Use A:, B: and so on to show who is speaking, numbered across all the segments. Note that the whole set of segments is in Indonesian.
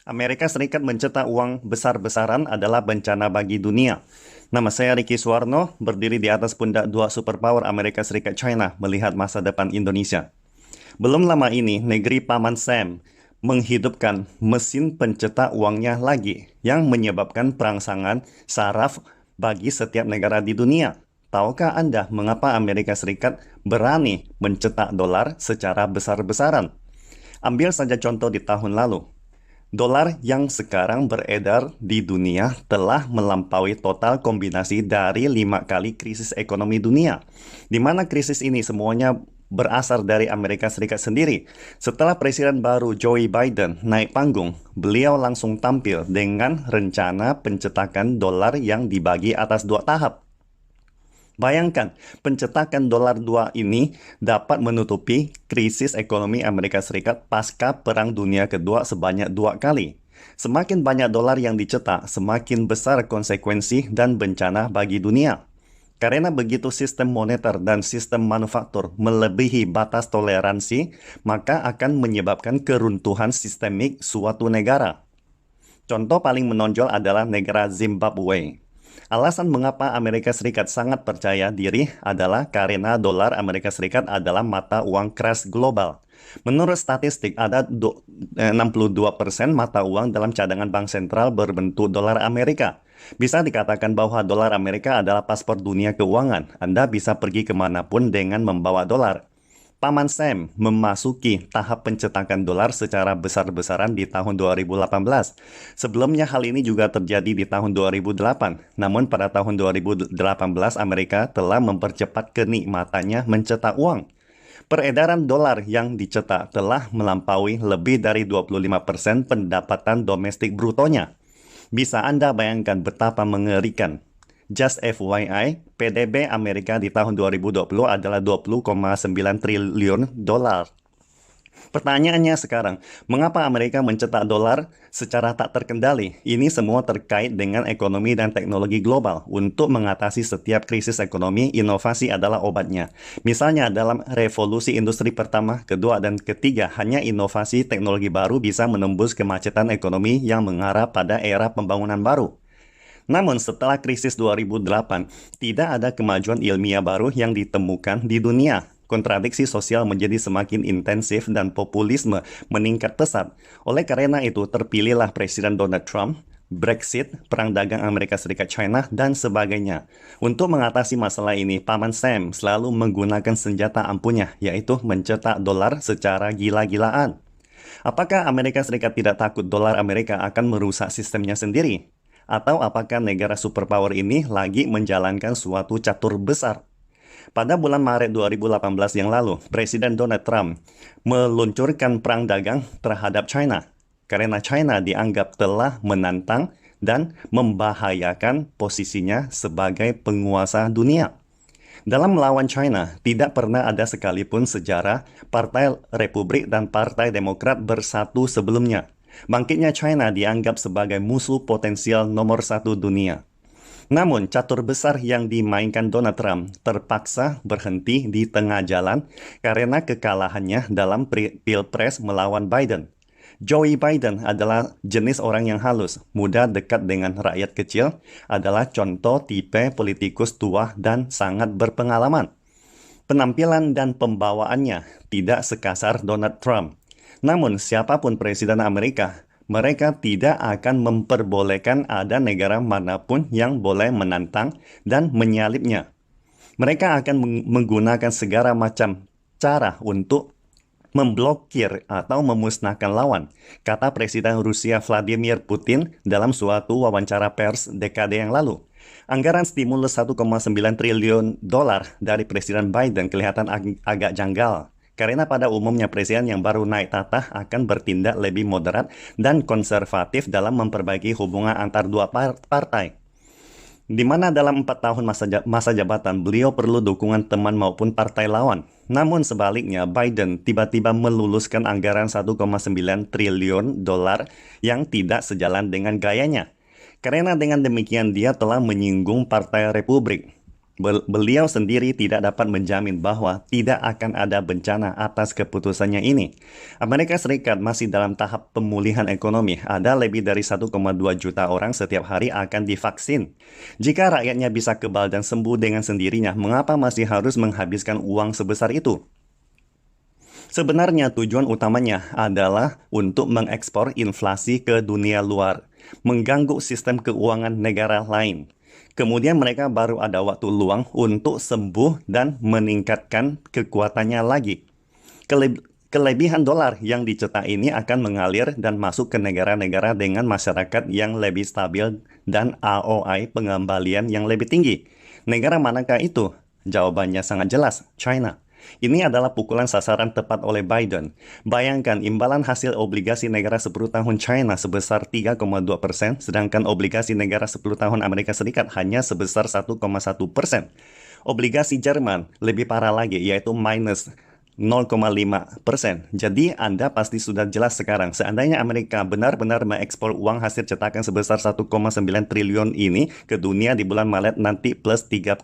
A: Amerika Serikat mencetak uang besar-besaran adalah bencana bagi dunia. Nama saya Ricky Suwarno, berdiri di atas pundak dua superpower Amerika Serikat China melihat masa depan Indonesia. Belum lama ini, negeri Paman Sam menghidupkan mesin pencetak uangnya lagi yang menyebabkan perangsangan saraf bagi setiap negara di dunia. Tahukah Anda mengapa Amerika Serikat berani mencetak dolar secara besar-besaran? Ambil saja contoh di tahun lalu. Dolar yang sekarang beredar di dunia telah melampaui total kombinasi dari 5 kali krisis ekonomi dunia, di mana krisis ini semuanya berasal dari Amerika Serikat sendiri. Setelah Presiden baru Joe Biden naik panggung, beliau langsung tampil dengan rencana pencetakan dolar yang dibagi atas 2 tahap. Bayangkan, pencetakan dolar 2 ini dapat menutupi krisis ekonomi Amerika Serikat pasca Perang Dunia Kedua sebanyak 2 kali. Semakin banyak dolar yang dicetak, semakin besar konsekuensi dan bencana bagi dunia. Karena begitu sistem moneter dan sistem manufaktur melebihi batas toleransi, maka akan menyebabkan keruntuhan sistemik suatu negara. Contoh paling menonjol adalah negara Zimbabwe. Alasan mengapa Amerika Serikat sangat percaya diri adalah karena dolar Amerika Serikat adalah mata uang keras global. Menurut statistik, ada 62% mata uang dalam cadangan bank sentral berbentuk dolar Amerika. Bisa dikatakan bahwa dolar Amerika adalah paspor dunia keuangan. Anda bisa pergi kemanapun dengan membawa dolar. Paman Sam memasuki tahap pencetakan dolar secara besar-besaran di tahun 2018. Sebelumnya hal ini juga terjadi di tahun 2008. Namun pada tahun 2018 Amerika telah mempercepat kenikmatannya mencetak uang. Peredaran dolar yang dicetak telah melampaui lebih dari 25% pendapatan domestik brutonya. Bisa Anda bayangkan betapa mengerikan. Just FYI, PDB Amerika di tahun 2020 adalah 20,9 triliun dolar. Pertanyaannya sekarang, mengapa Amerika mencetak dolar secara tak terkendali? Ini semua terkait dengan ekonomi dan teknologi global. Untuk mengatasi setiap krisis ekonomi, inovasi adalah obatnya. Misalnya dalam revolusi industri pertama, kedua, dan ketiga, hanya inovasi teknologi baru bisa menembus kemacetan ekonomi yang mengarah pada era pembangunan baru. Namun setelah krisis 2008, tidak ada kemajuan ilmiah baru yang ditemukan di dunia. Kontradiksi sosial menjadi semakin intensif dan populisme meningkat pesat. Oleh karena itu, terpilihlah Presiden Donald Trump, Brexit, perang dagang Amerika Serikat China, dan sebagainya. Untuk mengatasi masalah ini, Paman Sam selalu menggunakan senjata ampuhnya, yaitu mencetak dolar secara gila-gilaan. Apakah Amerika Serikat tidak takut dolar Amerika akan merusak sistemnya sendiri? Atau apakah negara superpower ini lagi menjalankan suatu catur besar? Pada bulan Maret 2018 yang lalu, Presiden Donald Trump meluncurkan perang dagang terhadap China karena China dianggap telah menantang dan membahayakan posisinya sebagai penguasa dunia. Dalam melawan China, tidak pernah ada sekalipun sejarah Partai Republik dan Partai Demokrat bersatu sebelumnya. Bangkitnya China dianggap sebagai musuh potensial nomor 1 dunia. Namun, catur besar yang dimainkan Donald Trump terpaksa berhenti di tengah jalan karena kekalahannya dalam Pilpres melawan Biden. Joe Biden adalah jenis orang yang halus, mudah dekat dengan rakyat kecil, adalah contoh tipe politikus tua dan sangat berpengalaman. Penampilan dan pembawaannya tidak sekasar Donald Trump. Namun, siapapun Presiden Amerika, mereka tidak akan memperbolehkan ada negara manapun yang boleh menantang dan menyalipnya. Mereka akan menggunakan segala macam cara untuk memblokir atau memusnahkan lawan, kata Presiden Rusia Vladimir Putin dalam suatu wawancara pers dekade yang lalu. Anggaran stimulus 1,9 triliun dolar dari Presiden Biden kelihatan agak janggal. Karena pada umumnya presiden yang baru naik tahta akan bertindak lebih moderat dan konservatif dalam memperbaiki hubungan antar dua partai. Di mana dalam 4 tahun masa jabatan beliau perlu dukungan teman maupun partai lawan. Namun sebaliknya, Biden tiba-tiba meluluskan anggaran 1,9 triliun dolar yang tidak sejalan dengan gayanya. Karena dengan demikian dia telah menyinggung Partai Republik. Beliau sendiri tidak dapat menjamin bahwa tidak akan ada bencana atas keputusannya ini. Amerika Serikat masih dalam tahap pemulihan ekonomi. Ada lebih dari 1,2 juta orang setiap hari akan divaksin. Jika rakyatnya bisa kebal dan sembuh dengan sendirinya, mengapa masih harus menghabiskan uang sebesar itu? Sebenarnya tujuan utamanya adalah untuk mengekspor inflasi ke dunia luar, mengganggu sistem keuangan negara lain. Kemudian mereka baru ada waktu luang untuk sembuh dan meningkatkan kekuatannya lagi. Kelebihan dolar yang dicetak ini akan mengalir dan masuk ke negara-negara dengan masyarakat yang lebih stabil dan ROI pengembalian yang lebih tinggi. Negara manakah itu? Jawabannya sangat jelas, China. Ini adalah pukulan sasaran tepat oleh Biden. Bayangkan imbalan hasil obligasi negara 10 tahun China sebesar 3,2%, sedangkan obligasi negara 10 tahun Amerika Serikat hanya sebesar 1,1%. Obligasi Jerman lebih parah lagi, yaitu minus 0,5%. Jadi Anda pasti sudah jelas sekarang, seandainya Amerika benar-benar mengekspor uang hasil cetakan sebesar 1,9 triliun ini ke dunia di bulan Maret nanti plus 3,1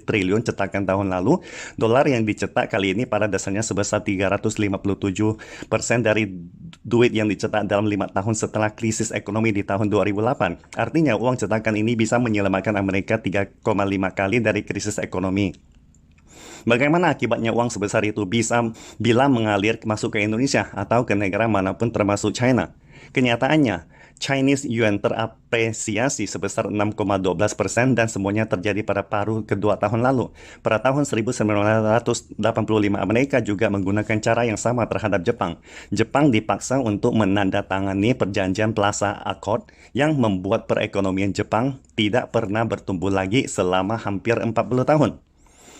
A: triliun cetakan tahun lalu, dolar yang dicetak kali ini pada dasarnya sebesar 357% dari duit yang dicetak dalam 5 tahun setelah krisis ekonomi di tahun 2008. Artinya uang cetakan ini bisa menyelamatkan Amerika 3,5 kali dari krisis ekonomi. Bagaimana akibatnya uang sebesar itu bisa bila mengalir masuk ke Indonesia atau ke negara manapun termasuk China? Kenyataannya, Chinese yuan terapresiasi sebesar 6,12% dan semuanya terjadi pada paruh kedua tahun lalu. Pada tahun 1985, Amerika juga menggunakan cara yang sama terhadap Jepang. Jepang dipaksa untuk menandatangani perjanjian Plaza Accord yang membuat perekonomian Jepang tidak pernah bertumbuh lagi selama hampir 40 tahun.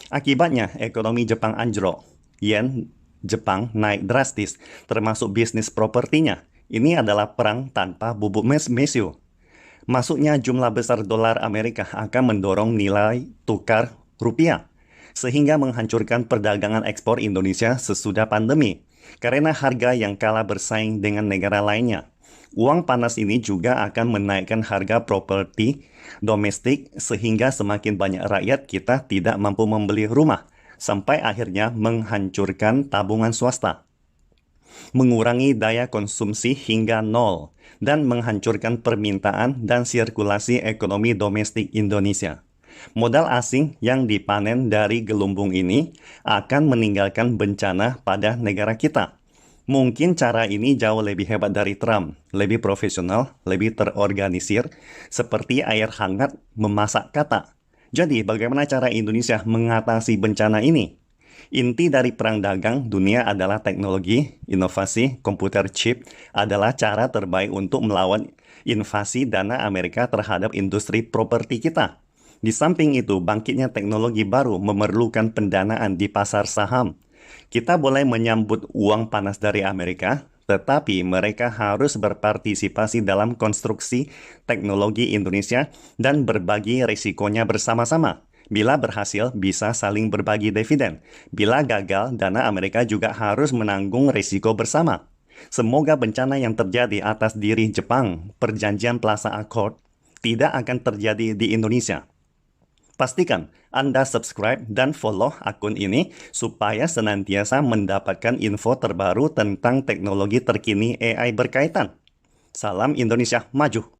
A: Akibatnya, ekonomi Jepang anjlok. Yen Jepang naik drastis, termasuk bisnis propertinya. Ini adalah perang tanpa bubuk mesiu. Masuknya jumlah besar dolar Amerika akan mendorong nilai tukar rupiah, sehingga menghancurkan perdagangan ekspor Indonesia sesudah pandemi. Karena harga yang kalah bersaing dengan negara lainnya. Uang panas ini juga akan menaikkan harga properti domestik sehingga semakin banyak rakyat kita tidak mampu membeli rumah, sampai akhirnya menghancurkan tabungan swasta, mengurangi daya konsumsi hingga nol, dan menghancurkan permintaan dan sirkulasi ekonomi domestik Indonesia. Modal asing yang dipanen dari gelembung ini akan meninggalkan bencana pada negara kita. Mungkin cara ini jauh lebih hebat dari Trump, lebih profesional, lebih terorganisir, seperti air hangat memasak kata. Jadi, bagaimana cara Indonesia mengatasi bencana ini? Inti dari perang dagang dunia adalah teknologi, inovasi, komputer chip adalah cara terbaik untuk melawan invasi dana Amerika terhadap industri properti kita. Di samping itu, bangkitnya teknologi baru memerlukan pendanaan di pasar saham. Kita boleh menyambut uang panas dari Amerika, tetapi mereka harus berpartisipasi dalam konstruksi teknologi Indonesia dan berbagi risikonya bersama-sama. Bila berhasil, bisa saling berbagi dividen. Bila gagal, dana Amerika juga harus menanggung risiko bersama. Semoga bencana yang terjadi atas diri Jepang, perjanjian Plaza Accord, tidak akan terjadi di Indonesia. Pastikan Anda subscribe dan follow akun ini supaya senantiasa mendapatkan info terbaru tentang teknologi terkini AI berkaitan. Salam Indonesia Maju!